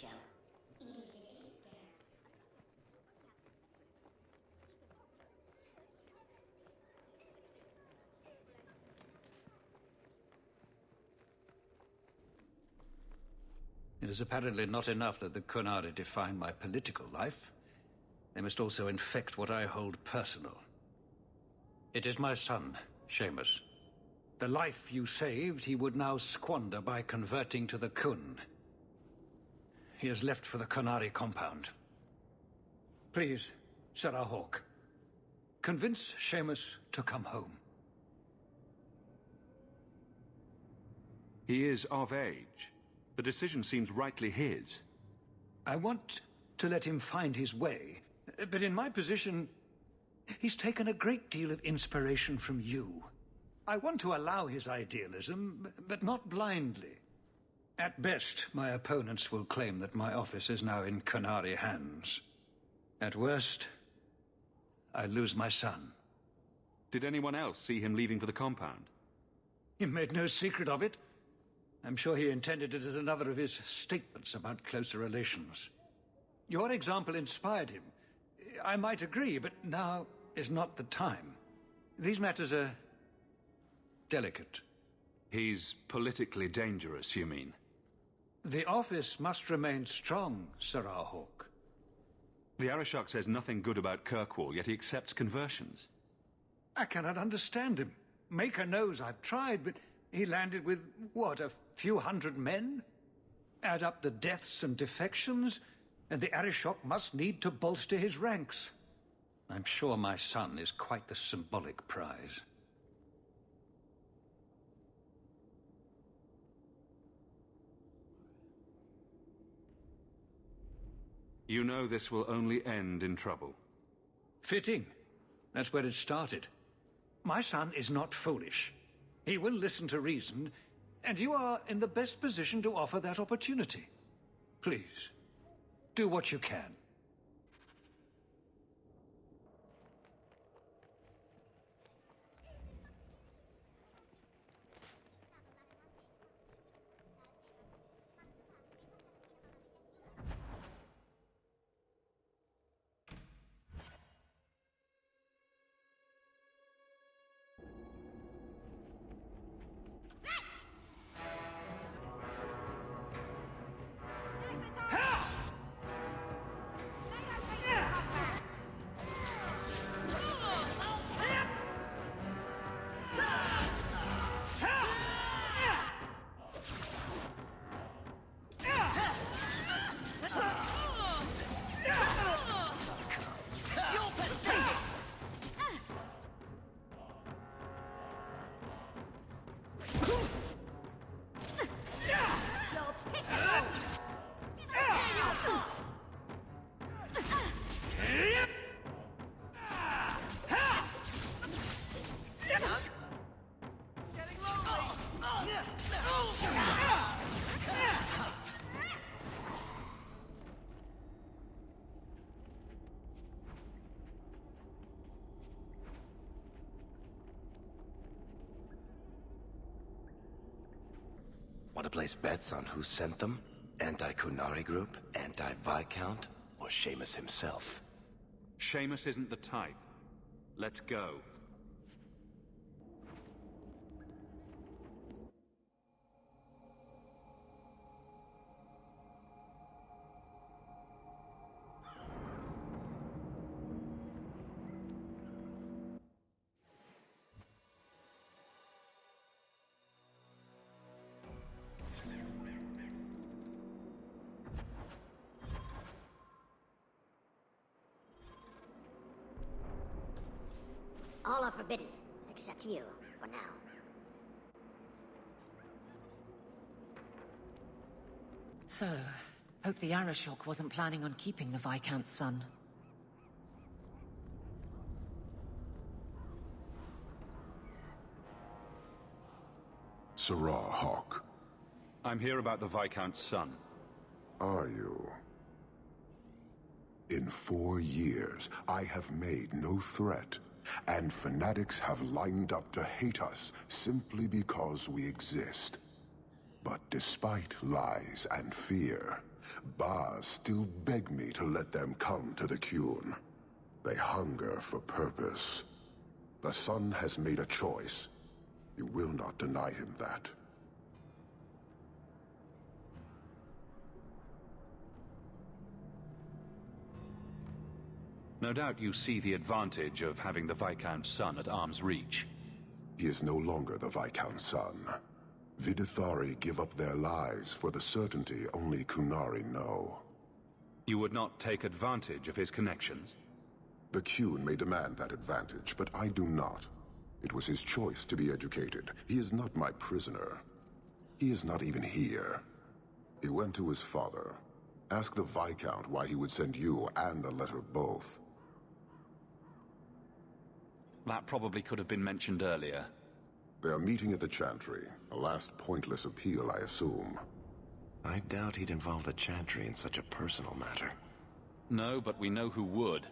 show. Indeed it is, dear. It is apparently not enough that the Qunari define my political life. They must also infect what I hold personal. It is my son, Seamus. The life you saved, he would now squander by converting to the Qun. He has left for the Qunari compound. Please, Sarah Hawke, convince Seamus to come home. He is of age. The decision seems rightly his. I want to let him find his way, but in my position, he's taken a great deal of inspiration from you. I want to allow his idealism, but not blindly. At best, my opponents will claim that my office is now in Qunari hands. At worst, I lose my son. Did anyone else see him leaving for the compound? He made no secret of it. I'm sure he intended it as another of his statements about closer relations. Your example inspired him. I might agree, but now is not the time. These matters are delicate. He's politically dangerous, you mean? The office must remain strong, Sarah Hawke. The Arishok says nothing good about Kirkwall, yet he accepts conversions. I cannot understand him. Maker knows I've tried, but he landed with, what, a few hundred men? Add up the deaths and defections, and the Arishok must need to bolster his ranks. I'm sure my son is quite the symbolic prize. You know this will only end in trouble. Fitting. That's where it started. My son is not foolish. He will listen to reason, and you are in the best position to offer that opportunity. Please, do what you can. Want to place bets on who sent them? Anti-Qunari group, anti-Viscount, or Seamus himself? Seamus isn't the type. Let's go. All are forbidden, except you, for now. So, hope the Arishok wasn't planning on keeping the Viscount's son. Sarah Hawke. I'm here about the Viscount's son. Are you? In 4 years, I have made no threat, and fanatics have lined up to hate us simply because we exist. But despite lies and fear, Bars still beg me to let them come to the Qun. They hunger for purpose. The Sun has made a choice. You will not deny him that. No doubt you see the advantage of having the Viscount's son at arm's reach. He is no longer the Viscount's son. Vidithari give up their lives for the certainty only Qunari know. You would not take advantage of his connections? The Qun may demand that advantage, but I do not. It was his choice to be educated. He is not my prisoner. He is not even here. He went to his father. Ask the Viscount why he would send you and a letter both. That probably could have been mentioned earlier. They are meeting at the Chantry. A last pointless appeal, I assume. I doubt he'd involve the Chantry in such a personal matter. No, but we know who would.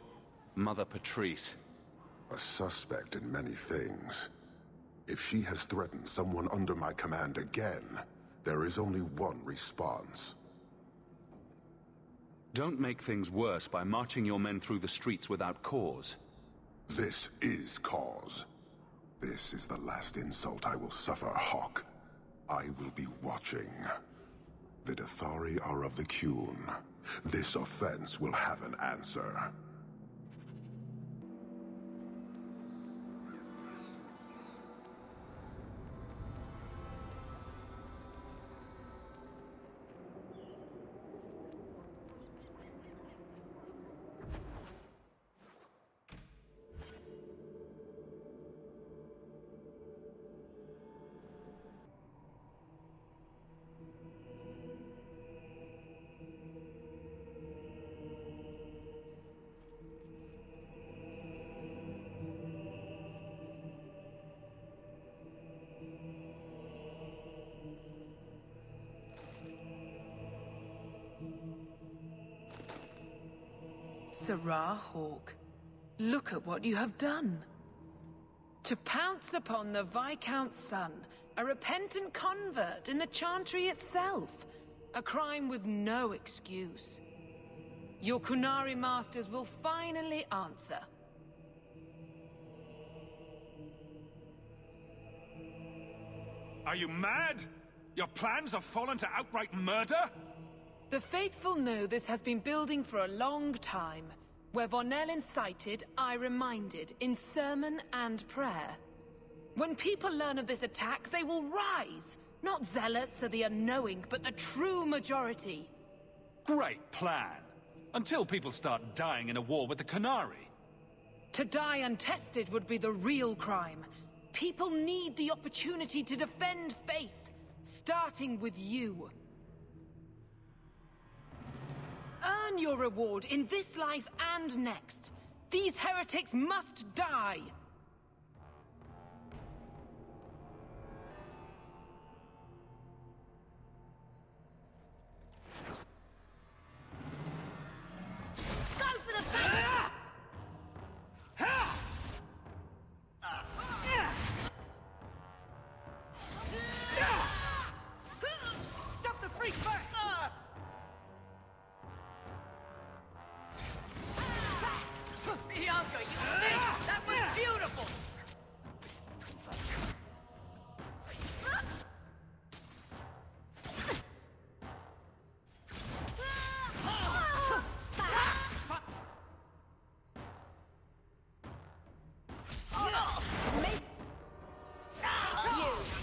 Mother Patrice. A suspect in many things. If she has threatened someone under my command again, there is only one response. Don't make things worse by marching your men through the streets without cause. This is cause. This is the last insult I will suffer, Hawk. I will be watching. Vidithari are of the Qun. This offense will have an answer. Sirrah Hawk, look at what you have done. To pounce upon the Viscount's son, a repentant convert in the Chantry itself, a crime with no excuse. Your Qunari masters will finally answer. Are you mad? Your plans have fallen to outright murder? The faithful know this has been building for a long time. Where Vonel incited, I reminded, in sermon and prayer. When people learn of this attack, they will rise. Not zealots or the unknowing, but the true majority. Great plan. Until people start dying in a war with the Qunari. To die untested would be the real crime. People need the opportunity to defend faith, starting with you. Earn your reward in this life and next. These heretics must die! Go for the face! Stop the freak first! Bianca, you think? That was beautiful!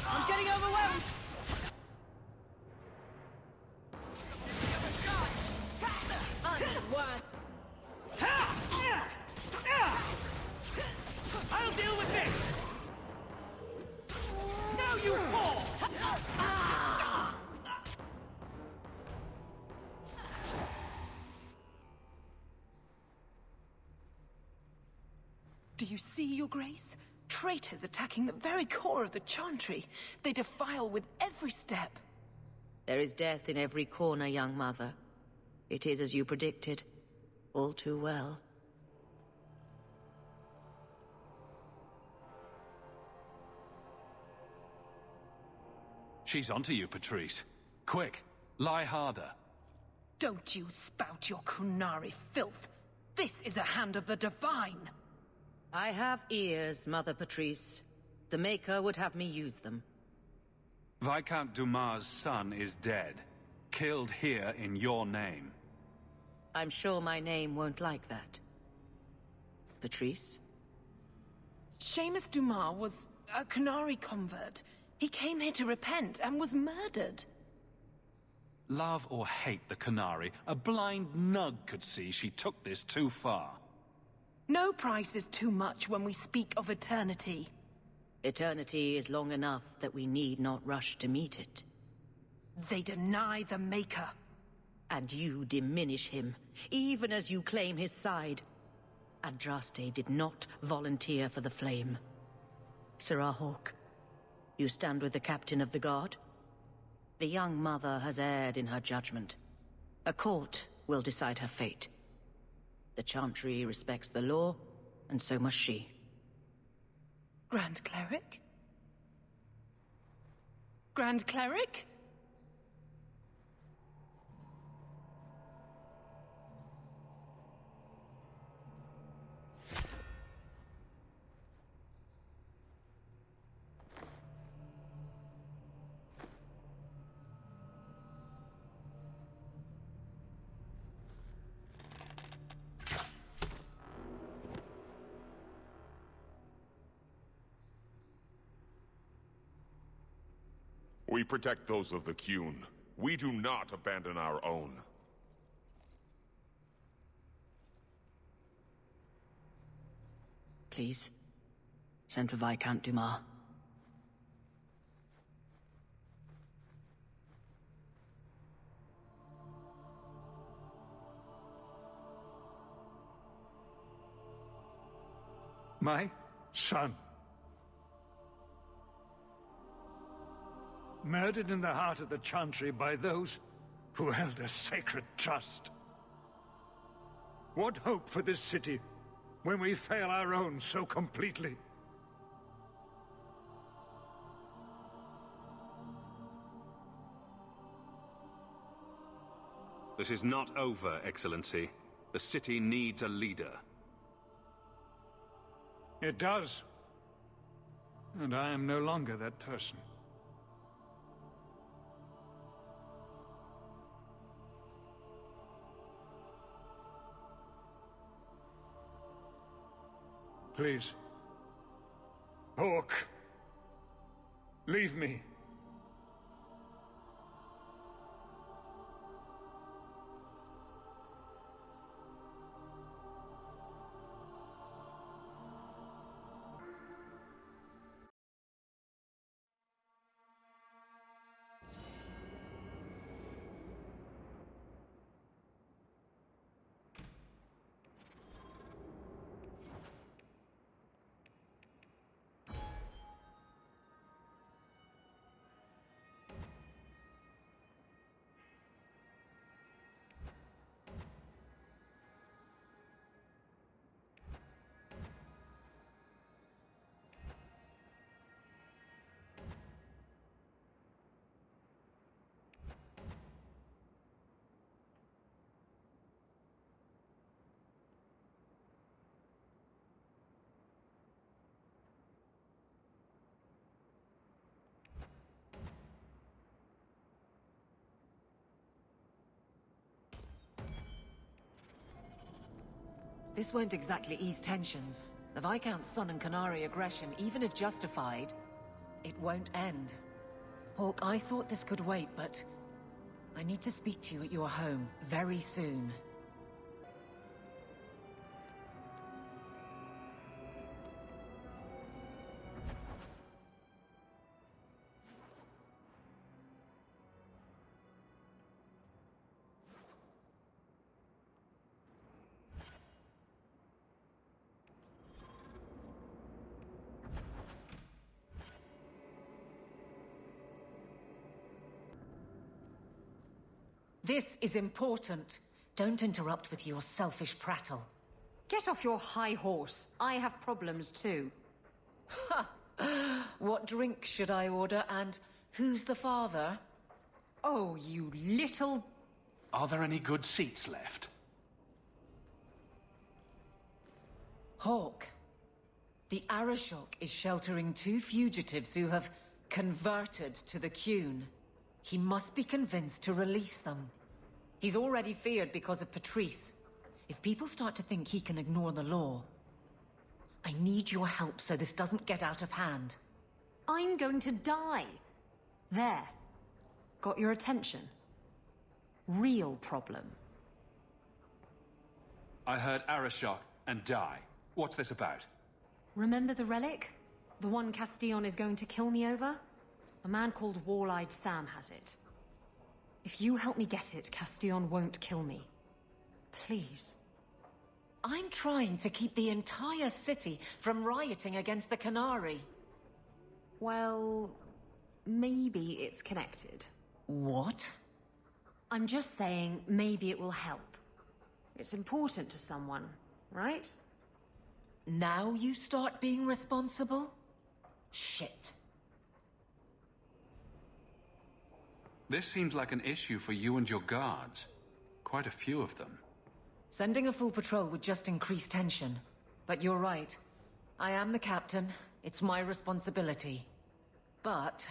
I'm getting overwhelmed! I'll deal with this! Now you fall! Do you see, Your Grace? Traitors attacking the very core of the Chantry. They defile with every step. There is death in every corner, young mother. It is as you predicted. All too well. She's onto you, Patrice. Quick, lie harder. Don't you spout your Kunari filth. This is a hand of the Divine. I have ears, Mother Patrice. The Maker would have me use them. Viscount Dumas' son is dead. Killed here in your name. I'm sure my name won't like that. Patrice? Seamus Dumas was a Kunari convert. He came here to repent and was murdered. Love or hate the Kunari, a blind nug could see she took this too far. No price is too much when we speak of eternity. Eternity is long enough that we need not rush to meet it. They deny the Maker. And you diminish him, even as you claim his side. Andraste did not volunteer for the flame. Sirrah Hawke, you stand with the captain of the guard? The young mother has erred in her judgment. A court will decide her fate. The Chantry respects the law, and so must she. Grand Cleric? Grand Cleric? We protect those of the Qun. We do not abandon our own. Please, send for Viscount Dumas. My son. Murdered in the heart of the Chantry by those who held a sacred trust. What hope for this city when we fail our own so completely? This is not over, Excellency. The city needs a leader. It does. And I am no longer that person. Please. Hawke. Leave me. This won't exactly ease tensions. The Viscount's son and Qunari aggression, even if justified, it won't end. Hawke, I thought this could wait, but I need to speak to you at your home very soon. This is important. Don't interrupt with your selfish prattle. Get off your high horse. I have problems too. Ha! What drink should I order, and who's the father? Oh, you little... Are there any good seats left? Hawk, the Arashok is sheltering 2 fugitives who have converted to the Qun. He must be convinced to release them. He's already feared because of Patrice. If people start to think he can ignore the law, I need your help so this doesn't get out of hand. I'm going to die. There. Got your attention? Real problem. I heard Arashok and die. What's this about? Remember the relic? The one Castillon is going to kill me over? A man called Wall-Eyed Sam has it. If you help me get it, Castillon won't kill me. Please. I'm trying to keep the entire city from rioting against the Qunari. Well, maybe it's connected. What? I'm just saying maybe it will help. It's important to someone, right? Now you start being responsible? Shit. This seems like an issue for you and your guards. Quite a few of them. Sending a full patrol would just increase tension. But you're right. I am the captain. It's my responsibility. But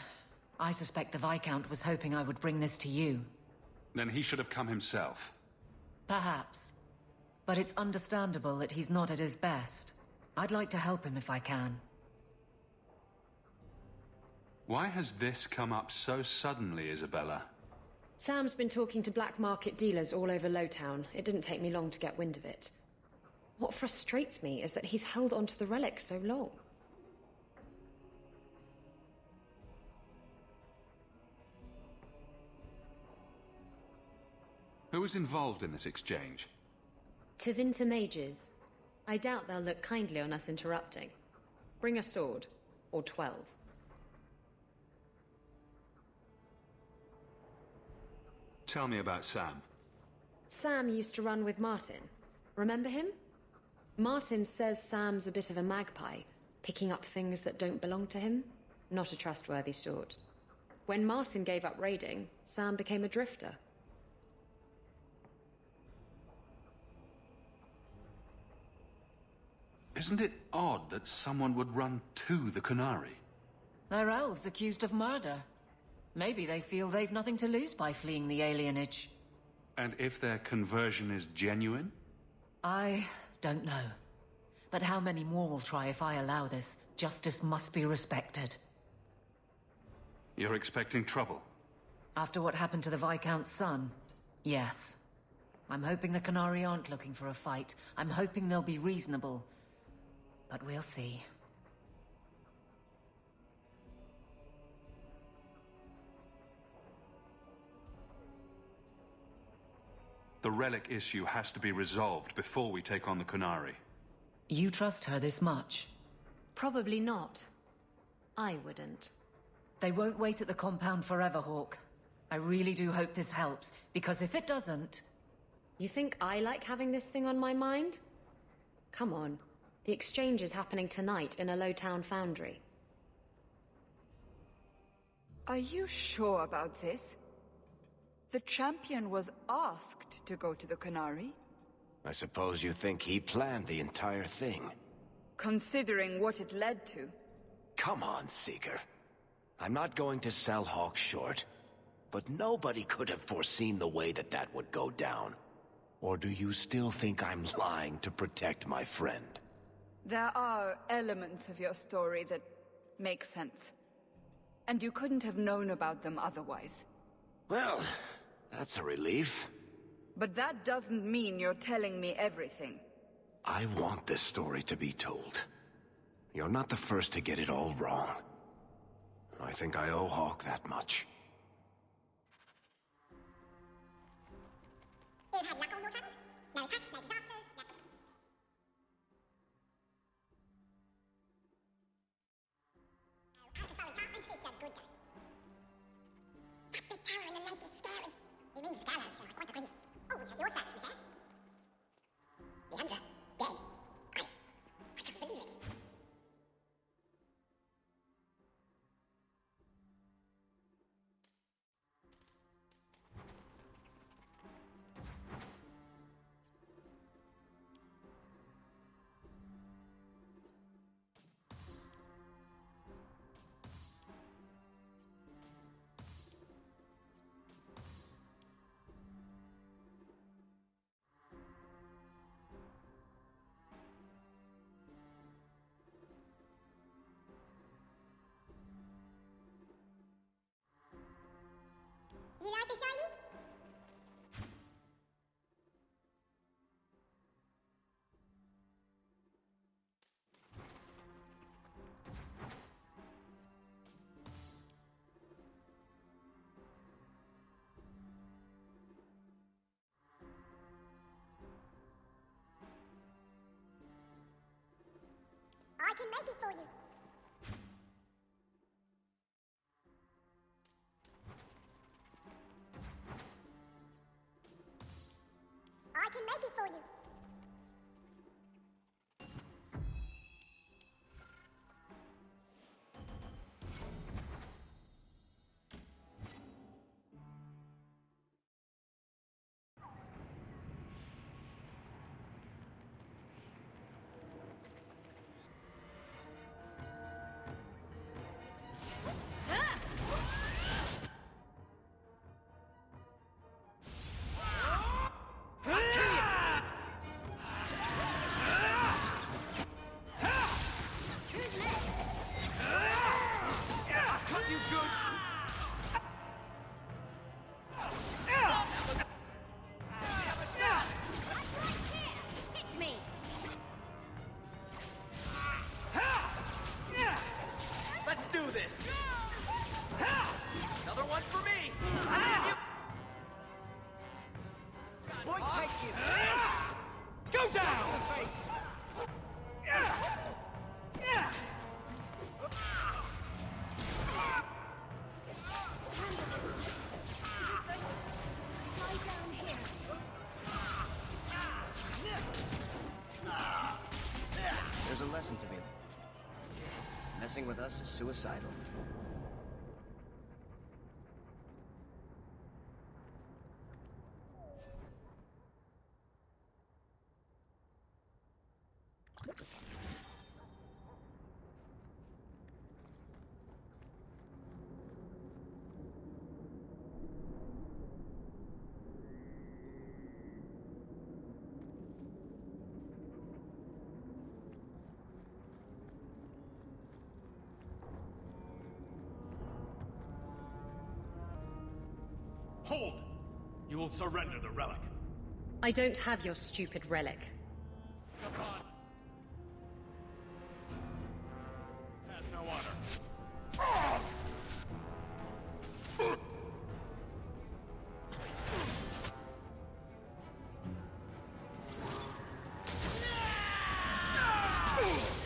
I suspect the Viscount was hoping I would bring this to you. Then he should have come himself. Perhaps. But it's understandable that he's not at his best. I'd like to help him if I can. Why has this come up so suddenly, Isabella? Sam's been talking to black market dealers all over Lowtown. It didn't take me long to get wind of it. What frustrates me is that he's held onto the relic so long. Who was involved in this exchange? Tevinter mages. I doubt they'll look kindly on us interrupting. Bring a sword. Or 12. Tell me about Sam. Sam used to run with Martin. Remember him? Martin says Sam's a bit of a magpie, picking up things that don't belong to him. Not a trustworthy sort. When Martin gave up raiding, Sam became a drifter. Isn't it odd that someone would run to the Qunari? They're elves accused of murder. Maybe they feel they've nothing to lose by fleeing the alienage. And if their conversion is genuine? I don't know. But how many more will try if I allow this? Justice must be respected. You're expecting trouble? After what happened to the Viscount's son, yes. I'm hoping the Qunari aren't looking for a fight. I'm hoping they'll be reasonable. But we'll see. The relic issue has to be resolved before we take on the Qunari. You trust her this much? Probably not. I wouldn't. They won't wait at the compound forever, Hawk. I really do hope this helps, because if it doesn't... You think I like having this thing on my mind? Come on. The exchange is happening tonight in a Lowtown foundry. Are you sure about this? The champion was asked to go to the Qunari. I suppose you think he planned the entire thing. Considering what it led to. Come on, Seeker. I'm not going to sell Hawk short, but nobody could have foreseen the way that that would go down. Or do you still think I'm lying to protect my friend? There are elements of your story that make sense. And you couldn't have known about them otherwise. Well, that's a relief. But that doesn't mean you're telling me everything. I want this story to be told. You're not the first to get it all wrong. I think I owe Hawk that much. You've had luck on your travels? No attacks, no disasters, no... Out-of-control enchantments, it's a good day. That big tower in the lake is scary. He means the gallows, I quite agree. Oh, so your sacks, sir? Leandra, dead. I can't believe it. make it for you. I can make it for you. There's a lesson to be learned. Messing with us is suicidal. Hold! You will surrender the relic. I don't have your stupid relic. Has no honor.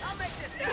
I'll make this go!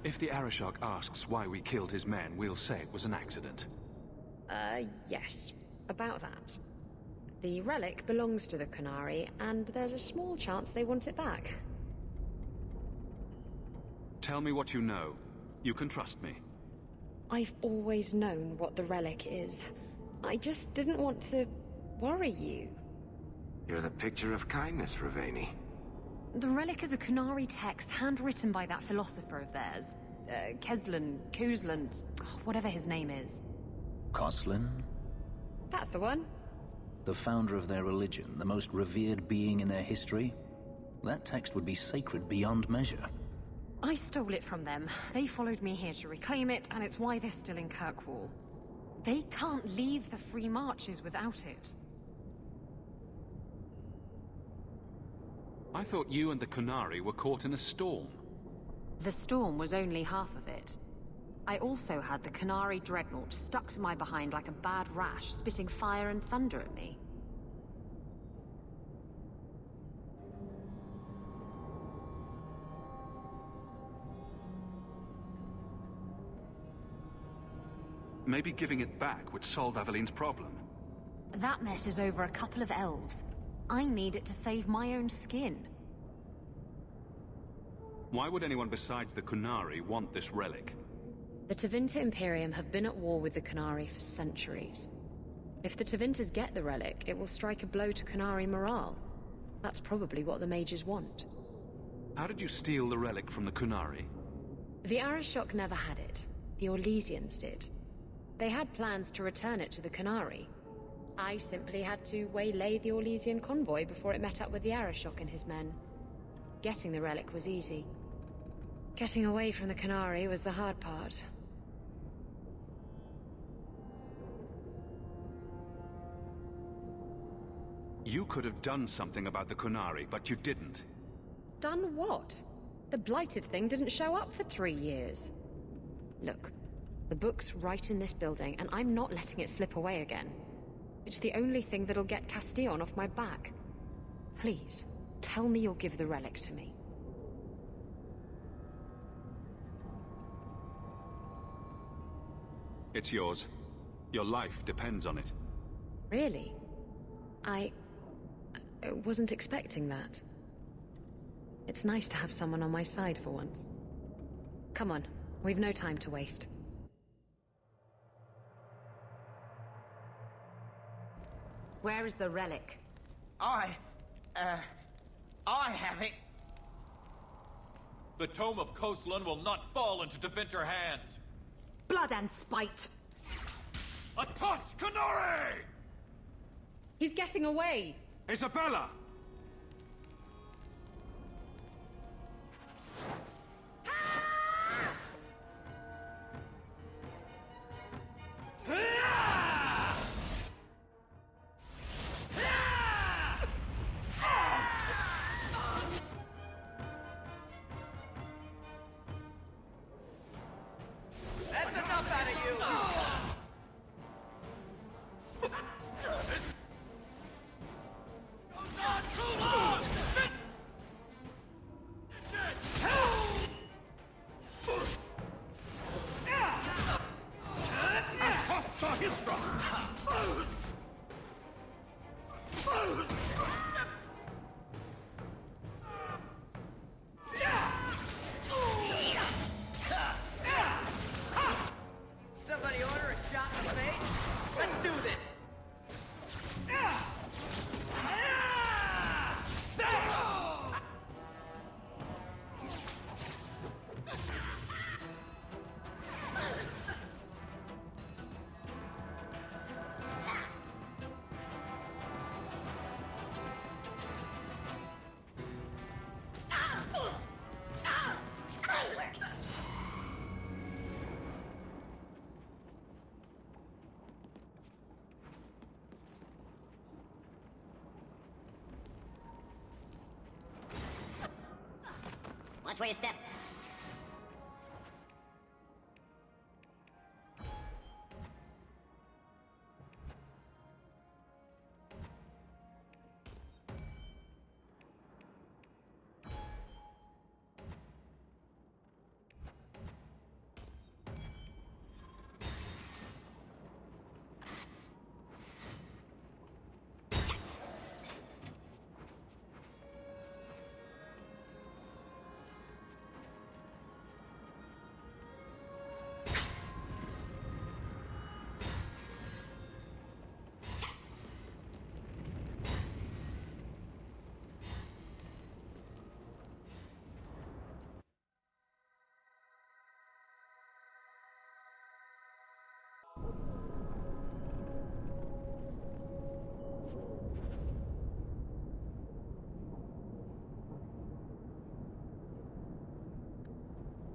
If the Arishok asks why we killed his men, we'll say it was an accident. Yes. About that. The relic belongs to the Qunari, and there's a small chance they want it back. Tell me what you know. You can trust me. I've always known what the relic is. I just didn't want to worry you. You're the picture of kindness, Ravani. The relic is a Qunari text handwritten by that philosopher of theirs. Kuzlan, whatever his name is. Koslin? That's the one. The founder of their religion, the most revered being in their history? That text would be sacred beyond measure. I stole it from them. They followed me here to reclaim it, and it's why they're still in Kirkwall. They can't leave the Free Marches without it. I thought you and the Qunari were caught in a storm. The storm was only half of it. I also had the Qunari dreadnought stuck to my behind like a bad rash, spitting fire and thunder at me. Maybe giving it back would solve Avaline's problem. That mess is over a couple of elves. I need it to save my own skin. Why would anyone besides the Qunari want this relic? The Tevinter Imperium have been at war with the Qunari for centuries. If the Tevinters get the relic, it will strike a blow to Qunari morale. That's probably what the mages want. How did you steal the relic from the Qunari? The Arishok never had it. The Orlesians did. They had plans to return it to the Qunari. I simply had to waylay the Orlesian convoy before it met up with the Arashok and his men. Getting the relic was easy. Getting away from the Qunari was the hard part. You could have done something about the Qunari, but you didn't. Done what? The blighted thing didn't show up for 3 years. Look, the book's right in this building, and I'm not letting it slip away again. It's the only thing that'll get Castillon off my back. Please, tell me you'll give the relic to me. It's yours. Your life depends on it. Really? I wasn't expecting that. It's nice to have someone on my side for once. Come on, we've no time to waste. Where is the relic? I have it. The Tome of Coastland will not fall into Deventer hands. Blood and spite! A toss, Qunari! He's getting away! Isabella! That's enough out of you! Goes on too long! Somebody order a shot in the face? Let's do this! Watch where you step.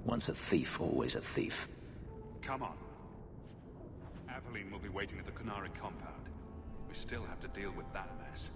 Once a thief, always a thief. Come on. Avaline will be waiting at the Qunari compound. We still have to deal with that mess.